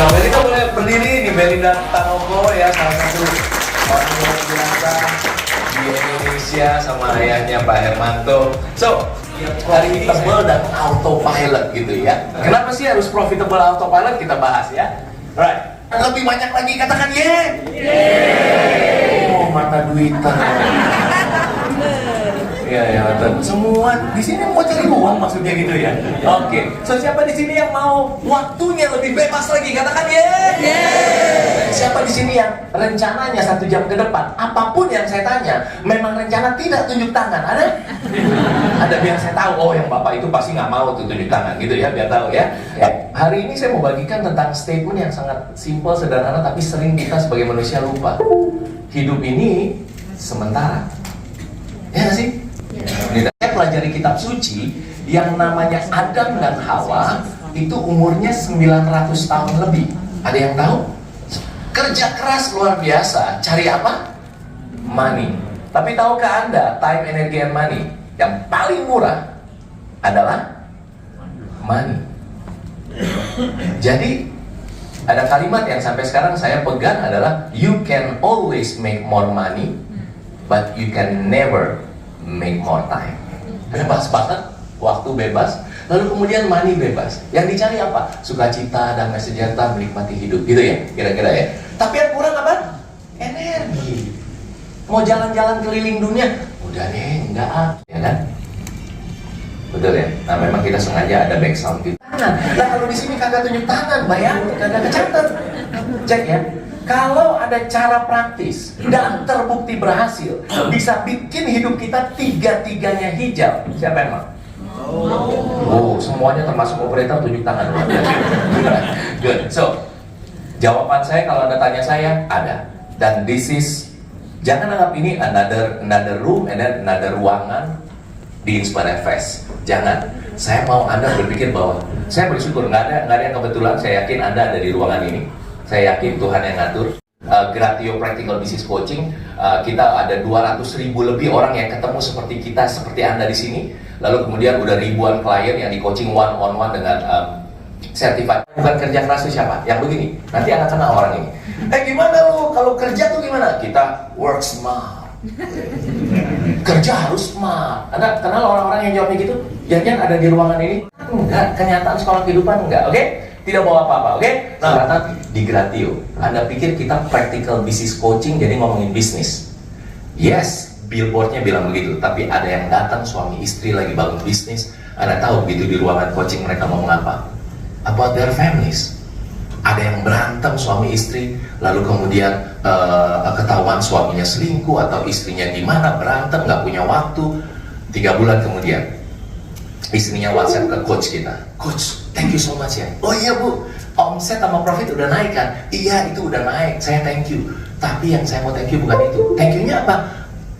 Belinda boleh berdiri nih, Belinda Tanoko ya, salah satu orang yang biasa di Indonesia sama ayahnya Pak Hermanto. So, profitable dan autopilot gitu ya. Kenapa sih harus profitable autopilot? Kita bahas ya. Right. Lebih banyak lagi katakan oh, mata duitan. Ya, semua di sini mau cari uang maksudnya gitu ya. Oke. So siapa di sini yang mau waktunya lebih bebas lagi? Katakan Siapa di sini yang rencananya 1 jam ke depan, apapun yang saya tanya, memang rencana tidak tunjuk tangan? Ada? Ada, biar saya tahu. Oh, yang bapak itu pasti nggak mau tuh tunjuk tangan gitu ya, biar tahu ya. Hari ini saya mau bagikan tentang statement yang sangat simple, sederhana, tapi sering kita sebagai manusia lupa. Hidup ini sementara. Ya nggak sih? Saya pelajari kitab suci yang namanya Adam dan Hawa itu umurnya 900 tahun lebih. Ada yang tahu? Kerja keras luar biasa. Cari apa? Money. Tapi tahukah Anda time, energi, and money yang paling murah adalah money. Jadi ada kalimat yang sampai sekarang saya pegang adalah you can always make more money but you can never make more time. Bebas banget, waktu bebas, lalu kemudian money bebas. Yang dicari apa? Sukacita, damai sejahtera, menikmati hidup, gitu ya, kira-kira ya. Tapi yang kurang apa? Energi. Mau jalan-jalan keliling dunia, udah deh, enggak ya kan? Betul ya? Nah memang kita sengaja ada back sound gitu. Nah kalau di sini kagak tunjuk tangan, bayangin kagak kecatat. Cek ya. Kalau ada cara praktis dan terbukti berhasil, bisa bikin hidup kita tiga-tiganya hijau. Siapa yang mau? Oh, semuanya termasuk operator tunjuk tangan. Good. So, jawaban saya kalau Anda tanya saya, ada. Dan this is, jangan anggap ini another room and then another ruangan di Inspire Fest. Jangan. Saya mau Anda berpikir bahwa saya bersyukur nggak ada yang kebetulan. Saya yakin Anda ada di ruangan ini. Saya yakin Tuhan yang ngatur. Gratio Practical Business Coaching, kita ada 200.000 lebih orang yang ketemu seperti kita, seperti Anda di sini. Lalu kemudian udah ribuan klien yang di coaching one on one dengan certified. Bukan kerja keras itu siapa? Yang begini. Nanti Anda kenal orang ini. Gimana lu kalau kerja tuh gimana? Kita work smart. Kerja harus smart. Anda kenal orang-orang yang jawabnya gitu? Jangan ada di ruangan ini? Enggak. Kenyataan sekolah kehidupan enggak. Oke? Tidak bawa apa-apa, oke? Nah, kata di Gratio, Anda pikir kita practical business coaching jadi ngomongin bisnis? Yes, billboardnya bilang begitu. Tapi ada yang datang suami istri lagi bangun bisnis. Anda tahu begitu di ruangan coaching mereka ngomong apa? About their families. Ada yang berantem suami istri, lalu kemudian ketahuan suaminya selingkuh atau istrinya gimana, berantem, nggak punya waktu. 3 bulan kemudian, istrinya WhatsApp ke coach kita, coach, thank you so much ya. Oh iya bu, omset sama profit udah naik kan? Iya itu udah naik, saya thank you. Tapi yang saya mau thank you bukan itu. Thank you-nya apa?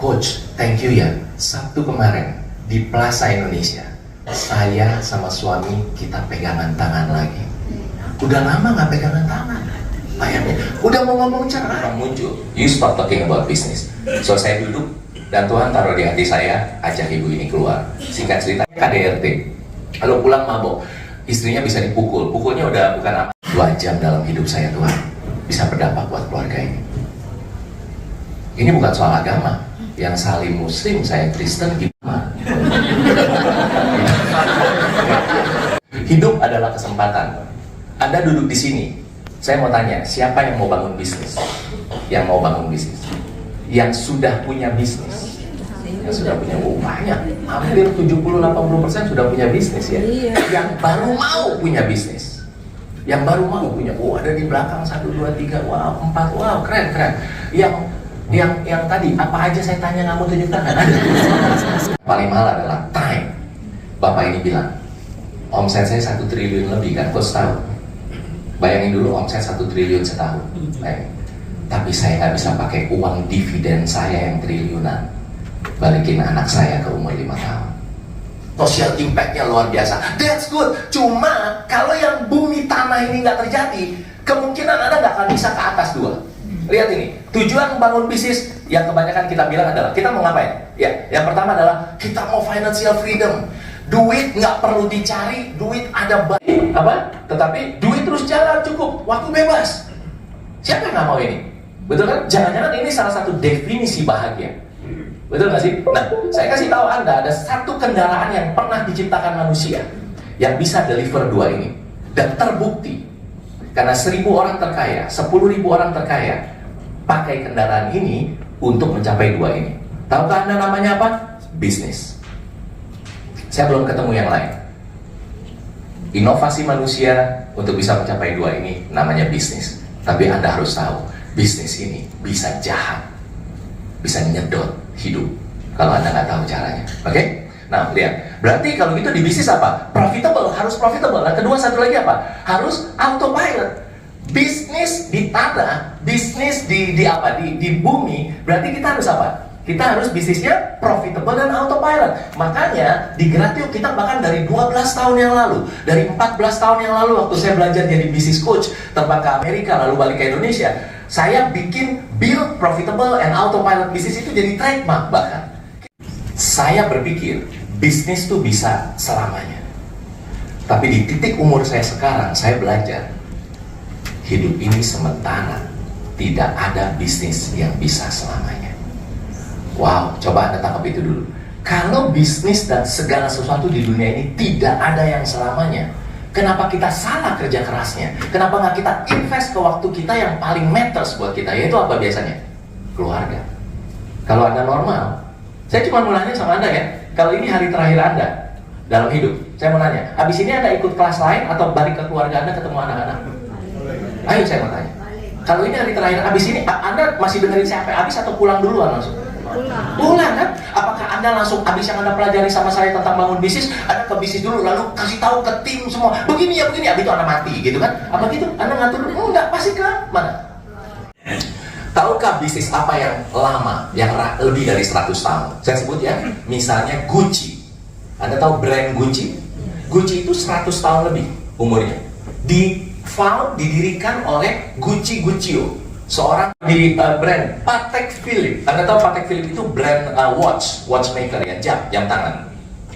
Coach, thank you ya. Sabtu kemarin di Plaza Indonesia, saya sama suami kita pegangan tangan lagi. Udah lama nggak pegangan tangan. Bayangin, udah mau ngomong cerai muncul. You start talking about business. So saya duduk. Dan Tuhan taruh di hati saya, ajak ibu ini keluar. Singkat cerita, KDRT. Kalau pulang mabok, istrinya bisa dipukul. Pukulnya udah bukan apa. 2 jam dalam hidup saya Tuhan, bisa berdampak buat keluarga ini. Ini bukan soal agama. Yang Salim Muslim, saya Kristen, gimana? Hidup adalah kesempatan. Anda duduk di sini. Saya mau tanya, siapa yang mau bangun bisnis? Yang mau bangun bisnis? Yang sudah punya bisnis, yang sudah punya banyak, hampir 70-80% sudah punya bisnis ya. Yang baru mau punya bisnis, yang baru mau punya, ada di belakang 1, 2, 3, wow 4, wow keren. Yang tadi apa aja saya tanya nggak mau tunjuk tangan. Paling mahal adalah time. Bapak ini bilang, omset saya 1 triliun lebih kan, kok setahun. Bayangin dulu omset 1 triliun setahun. Tapi saya nggak bisa pakai uang dividen saya yang triliunan balikin anak saya ke umur 5 tahun. Social impact-nya luar biasa. That's good. Cuma kalau yang bumi tanah ini nggak terjadi, kemungkinan Anda nggak akan bisa ke atas 2. Lihat ini, tujuan bangun bisnis yang kebanyakan kita bilang adalah, kita mau ngapain? Ya, yang pertama adalah kita mau financial freedom. Duit nggak perlu dicari, duit ada banyak. Apa? Tetapi duit terus jalan cukup, waktu bebas. Siapa yang nggak mau ini? Betul kan? Jangan-jangan ini salah satu definisi bahagia. Betul nggak sih? Nah, saya kasih tahu Anda, ada satu kendaraan yang pernah diciptakan manusia yang bisa deliver dua ini. Dan terbukti, karena 1.000 orang terkaya, 10.000 orang terkaya pakai kendaraan ini untuk mencapai dua ini. Tahukah Anda namanya apa? Bisnis. Saya belum ketemu yang lain. Inovasi manusia untuk bisa mencapai dua ini namanya bisnis. Tapi Anda harus tahu, bisnis ini bisa jahat, bisa nyedot hidup kalau Anda nggak tahu caranya. Oke? Nah, lihat. Berarti kalau gitu di bisnis apa? Profitable, harus profitable. Nah, kedua satu lagi apa? Harus autopilot. Bisnis di tanah, bisnis di bumi, berarti kita harus apa? Kita harus bisnisnya profitable dan autopilot. Makanya di Gratio kita bahkan dari 12 tahun yang lalu, dari 14 tahun yang lalu waktu saya belajar jadi business coach, terbang ke Amerika lalu balik ke Indonesia, saya bikin build profitable and autopilot bisnis itu jadi trademark bahkan. Saya berpikir bisnis tuh bisa selamanya. Tapi di titik umur saya sekarang, saya belajar hidup ini sementara, tidak ada bisnis yang bisa selamanya. Wow, coba Anda tangkap itu dulu. Kalau bisnis dan segala sesuatu di dunia ini tidak ada yang selamanya, kenapa kita salah kerja kerasnya? Kenapa nggak kita invest ke waktu kita yang paling matters buat kita? Yaitu apa biasanya? Keluarga. Kalau Anda normal, saya cuma mau nanya sama Anda ya, kalau ini hari terakhir Anda dalam hidup, saya mau nanya, habis ini Anda ikut kelas lain atau balik ke keluarga Anda ketemu anak-anak? Ayo saya mau tanya, kalau ini hari terakhir, habis ini Anda masih dengerin saya sampai habis atau pulang duluan langsung? Pulang kan? Apakah Anda langsung habis yang Anda pelajari sama saya tentang bangun bisnis, Anda ke bisnis dulu lalu kasih tahu ke tim semua begini ya begini, habis itu Anda mati gitu kan? Apa gitu? Anda ngatur dulu? Enggak, pasti ke mana? Tahukah bisnis apa yang lama, yang lebih dari 100 tahun? Saya sebut ya, misalnya Gucci. Anda tahu brand Gucci? Gucci itu 100 tahun lebih umurnya. Didirikan oleh Guccio, seorang di brand Patek Philippe. Anda tahu Patek Philippe itu brand watchmaker ya, jam tangan.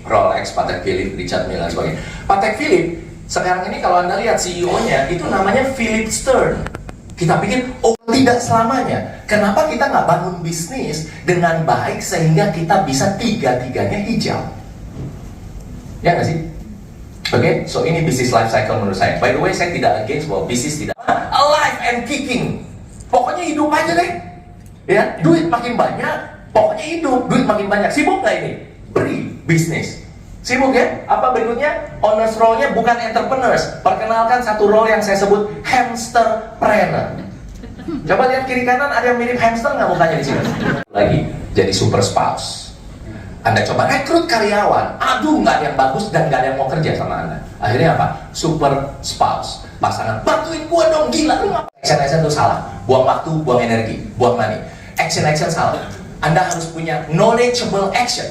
Rolex, Patek Philippe, Richard Mille dan sebagainya. Patek Philippe sekarang ini kalau Anda lihat CEO-nya itu namanya Philip Stern. Kita pikir, oh tidak selamanya. Kenapa kita nggak bangun bisnis dengan baik sehingga kita bisa tiga-tiganya hijau? Ya nggak sih? Oke, so ini bisnis life cycle menurut saya. By the way, saya tidak against bahwa bisnis tidak alive and kicking. Pokoknya hidup aja deh. Ya, duit makin banyak, pokoknya hidup, duit makin banyak. Sibuk nggak ini? Beri bisnis. Sibuk ya? Apa berikutnya? Owners role-nya bukan entrepreneurs. Perkenalkan satu role yang saya sebut hamsterpreneur. Coba lihat kiri kanan, ada yang mirip hamster nggak mukanya di sini? Lagi, jadi super spouse. Anda coba rekrut karyawan, aduh nggak ada yang bagus dan nggak ada yang mau kerja sama Anda. Akhirnya apa? Super spouse. Pasangan, bantuin gua dong, gila lu ngapain? Action itu salah. Buang waktu, buang energi, buang money. Action salah. Anda harus punya knowledgeable action.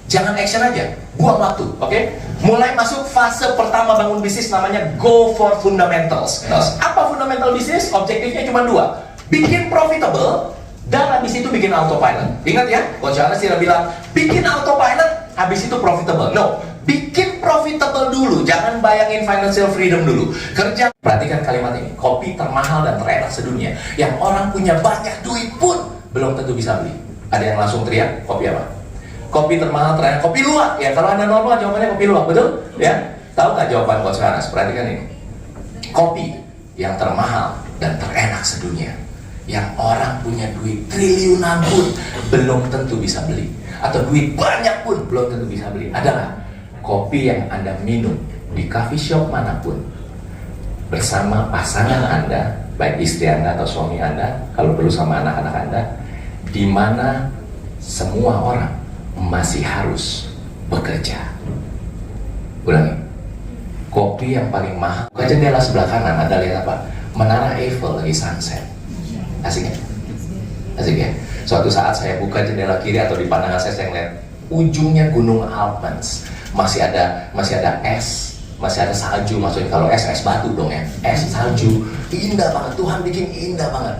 Jangan action aja, buang waktu, oke? Mulai masuk fase pertama bangun bisnis namanya go for fundamentals. Apa fundamental bisnis? Objektifnya cuma dua, bikin profitable dan habis itu bikin autopilot. Ingat ya, Coach Anas tidak bilang bikin autopilot, habis itu profitable. No, bikin profitable dulu. Jangan bayangin financial freedom dulu. Kerja. Perhatikan kalimat ini, kopi termahal dan terenak sedunia, yang orang punya banyak duit pun belum tentu bisa beli. Ada yang langsung teriak, kopi apa? Kopi termahal, terenak, kopi luwak. Ya, kalau Anda normal jawabannya kopi luwak, betul? Ya, tahu nggak jawaban Coach Anas? Perhatikan ini. Kopi yang termahal dan terenak sedunia, yang orang punya duit triliunan pun belum tentu bisa beli, atau duit banyak pun belum tentu bisa beli, adalah kopi yang Anda minum di coffee shop manapun bersama pasangan Anda, baik istri Anda atau suami Anda, kalau perlu sama anak-anak Anda, di mana semua orang masih harus bekerja. Ulangi, kopi yang paling mahal. Buka jendela sebelah kanan, Anda lihat apa? Menara Eiffel lagi sunset. Asik ya? Asik ya? Suatu saat saya buka jendela kiri atau di pandangan saya lihat ujungnya Gunung Alpens. Masih ada es, masih ada salju. Maksudnya kalau es batu dong ya. Es, salju, indah banget. Tuhan bikin indah banget.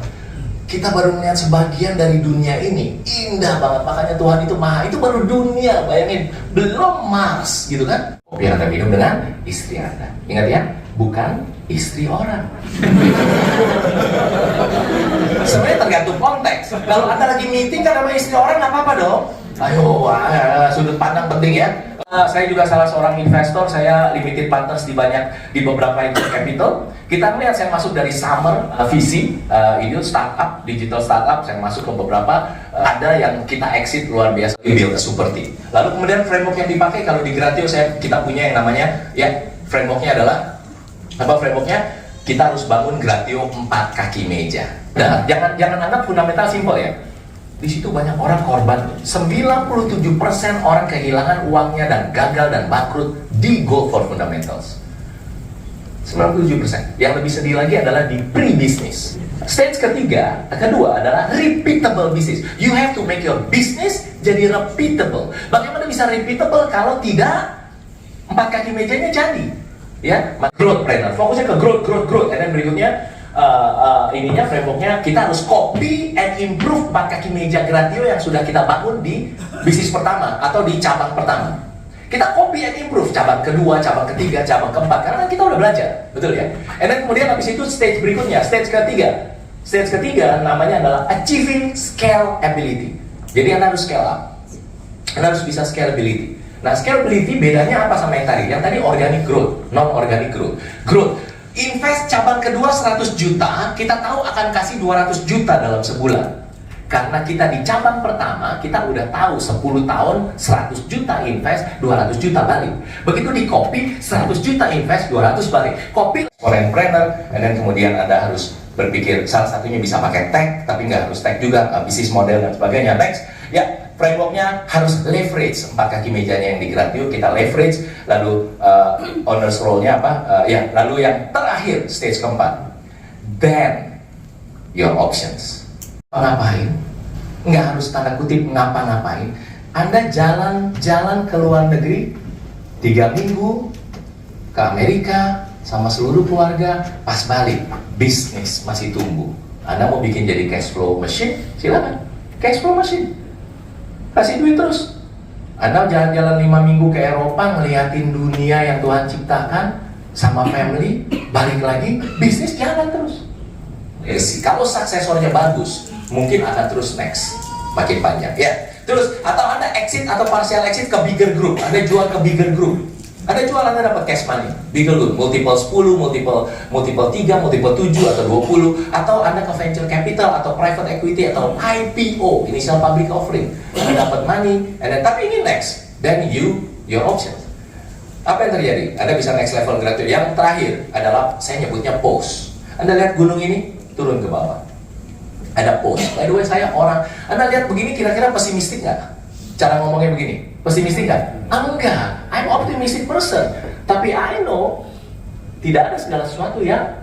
Kita baru melihat sebagian dari dunia ini. Indah banget, makanya Tuhan itu maha. Itu baru dunia, bayangin. Belum Mars, gitu kan? Kopi yang Anda minum dengan istri Anda. Ingat ya, bukan istri orang. Sebenarnya tergantung konteks. Kalau Anda lagi meeting kan sama istri orang, nggak apa-apa dong. Ayo, sudut pandang penting ya. Saya juga salah seorang investor, saya limited partners di beberapa venture capital. Kita melihat saya masuk dari summer VC, ini startup, digital startup, saya masuk ke beberapa, ada yang kita exit luar biasa, build a super team. Lalu kemudian framework yang dipakai, kalau di Gratio kita punya yang namanya, ya frameworknya adalah, apa frameworknya? Kita harus bangun Gratio 4 kaki meja. Nah, jangan anggap fundamental simple ya. Di situ banyak orang korban. 97% orang kehilangan uangnya dan gagal dan bangkrut di Go for Fundamentals. 97%. Yang lebih sedih lagi adalah di pre-business. Stage kedua adalah repeatable business. You have to make your business jadi repeatable. Bagaimana bisa repeatable kalau tidak 4 kaki mejanya jadi? Ya, growth planner. Fokusnya ke growth. Dan berikutnya ininya frameworknya kita harus copy and improve 4 kaki meja Gratio yang sudah kita bangun di bisnis pertama atau di cabang pertama. Kita copy and improve cabang kedua, cabang ketiga, cabang keempat karena kita udah belajar, betul ya? And then kemudian habis itu stage berikutnya, stage ketiga namanya adalah achieving scalability. Jadi Anda harus scale up, Anda harus bisa scalability. Nah, scalability bedanya apa sama yang tadi? Yang tadi organic growth, non organic growth. Invest cabang kedua 100 juta, kita tahu akan kasih 200 juta dalam sebulan. Karena kita di cabang pertama, kita udah tahu 10 tahun 100 juta invest, 200 juta balik. Begitu di copy, 100 juta invest, 200 balik. Copy, foreign planner, dan kemudian Anda harus berpikir, salah satunya bisa pakai tag, tapi nggak harus tag juga, bisnis model dan sebagainya. Next, ya frameworknya harus leverage 4 kaki mejanya yang di Gratio, kita leverage. Lalu owner's role-nya apa? Lalu yang terakhir, stage keempat, then your options. Ngapain? Nggak harus tanda kutip ngapa-ngapain. Anda jalan-jalan ke luar negeri 3 minggu ke Amerika sama seluruh keluarga, pas balik bisnis masih tumbuh. Anda mau bikin jadi cash flow machine, silakan. Cash flow machine, kasih duit terus. Anda jalan-jalan 5 minggu ke Eropa, ngeliatin dunia yang Tuhan ciptakan sama family, balik lagi bisnis jalan terus. Kalau suksesornya bagus, mungkin akan terus next makin panjang ya. Terus atau Anda exit atau partial exit ke bigger group, Anda jual ke bigger group, Anda jual, Anda dapat cash money, bigger group, multiple 10, multiple 3, multiple 7 atau 20, atau Anda ke venture capital atau private equity atau IPO, initial public offering, Anda dapat money, tapi ini next, then your options. Apa yang terjadi? Anda bisa next level Gratio. Yang terakhir adalah saya nyebutnya pause. Anda lihat gunung ini turun ke bawah. Ada pause. By the way, Anda lihat begini kira-kira pesimistik nggak? Cara ngomongnya begini, pesimistik nggak? Enggak, I'm optimistic person. Tapi I know tidak ada segala sesuatu yang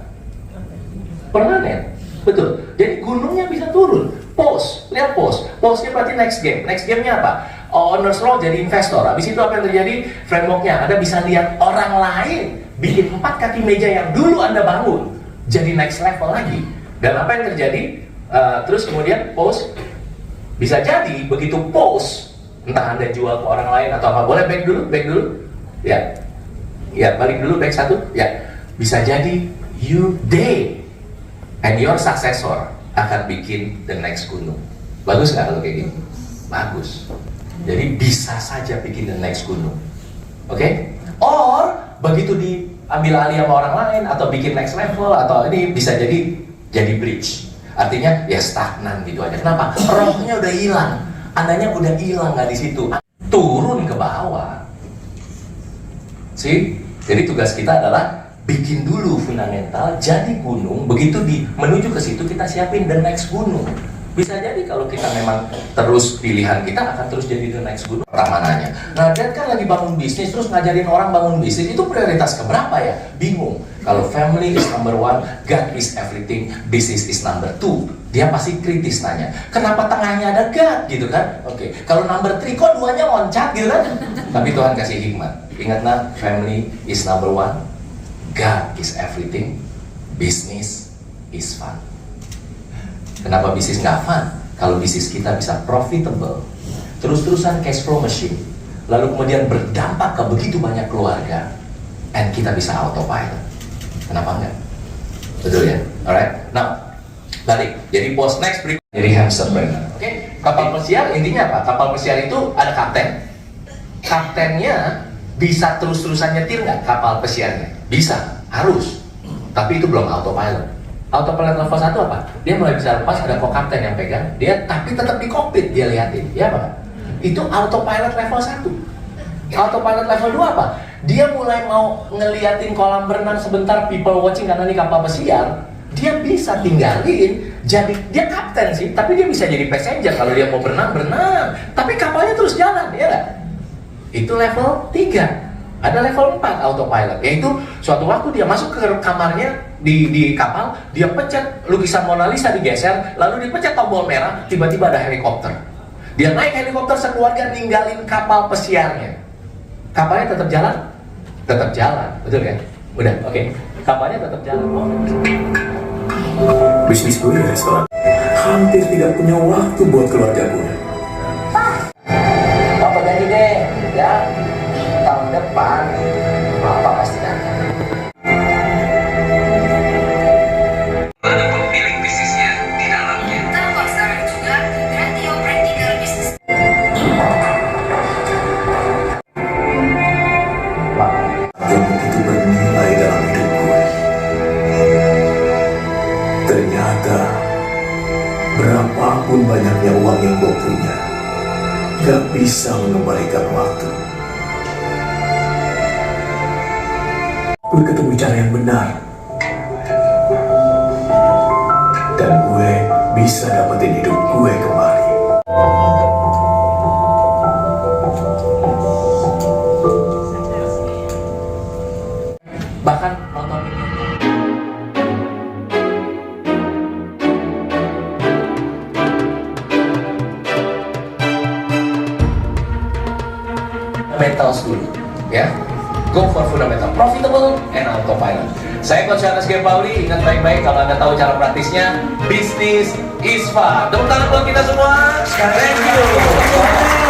permanen. Betul. Jadi gunungnya bisa turun. Pause, lihat pause. Pause-nya berarti next game. Next game-nya apa? Owner's role jadi investor. Habis itu apa yang terjadi? Framework-nya, Anda bisa lihat orang lain bikin 4 kaki meja yang dulu Anda bangun jadi next level lagi. Dan apa yang terjadi? Terus kemudian pause, bisa jadi begitu pause, entah Anda jual ke orang lain atau apa. Boleh back dulu, ya, balik dulu, back satu, ya. Bisa jadi they and your successor akan bikin the next gunung. Bagus nggak kalau kayak gini? Bagus. Jadi bisa saja bikin the next gunung, oke? Or begitu diambil alih sama orang lain atau bikin next level atau ini bisa jadi bridge. Artinya ya stagnan gitu aja. Kenapa? Rohnya udah hilang, andanya udah hilang nggak di situ. Turun ke bawah. Jadi tugas kita adalah bikin dulu fundamental, jadi gunung. Begitu menuju ke situ kita siapin the next gunung. Bisa jadi kalau kita memang terus pilihan kita akan terus jadi the next gunung. Pertamanannya. Nah, Dad kan lagi bangun bisnis terus ngajarin orang bangun bisnis, itu prioritas keberapa ya? Bingung. Kalau family is number 1, God is everything, business is number 2. Dia pasti kritis nanya, kenapa tengahnya ada God gitu kan? Oke. Kalau number 3 kok duanya loncat gitu kan? Tapi Tuhan kasih hikmat. Ingat nak, family is number 1, God is everything, business is fun. Kenapa bisnis nggak fun? Kalau bisnis kita bisa profitable, terus-terusan cash flow machine, lalu kemudian berdampak ke begitu banyak keluarga, and kita bisa autopilot. Kenapa enggak? Betul ya? Alright? Now, balik. Jadi post next berikut. Jadi hamster brain. Oke? Kapal pesiar intinya apa? Kapal pesiar itu ada kapten. Kaptennya bisa terus-terusan nyetir nggak kapal pesiarnya? Bisa, harus. Tapi itu belum autopilot. Autopilot level 1 apa? Dia mulai bisa lepas, ada co-kapten yang pegang, dia tapi tetap di kokpit dia liatin. Ya apa? Itu autopilot level 1. Autopilot level 2 apa? Dia mulai mau ngeliatin kolam berenang sebentar, people watching karena ini kapal pesiar, dia bisa tinggalin, jadi dia kapten sih, tapi dia bisa jadi passenger kalau dia mau berenang, tapi kapalnya terus jalan, ya nggak? Itu level 3. Ada level 4 autopilot, yaitu suatu waktu dia masuk ke kamarnya di kapal, dia pencet lukisan Mona Lisa digeser, lalu dipencet tombol merah, tiba-tiba ada helikopter. Dia naik helikopter sekeluarga ninggalin kapal pesiarnya. Kapalnya tetap jalan? Tetap jalan, betul kan? Udah, oke. Kapalnya tetap jalan. Bisnis gue di restoran hampir tidak punya waktu buat keluarga gue. Papa janji deh, ya tahun depan Papa pasti datang. Ada pemilik bisnisnya di dalamnya. Tampak sekarang juga Radio Practical Business. Yang begitu bernilai dalam hidup gue. Ternyata berapapun banyaknya uang yang gue punya, gak bisa mengembalikan waktu. Gue ketemu cara yang benar, dan gue bisa dapetin hidup gue kembali. Bahkan nonton fundamentals dulu, ya. Go for fundamental, profitable and autopilot. Saya Coach Anas G. Pauli, ingat baik-baik kalau Anda tahu cara praktisnya, bisnis is fun. Tepuk tangan buat kita semua. Thank you.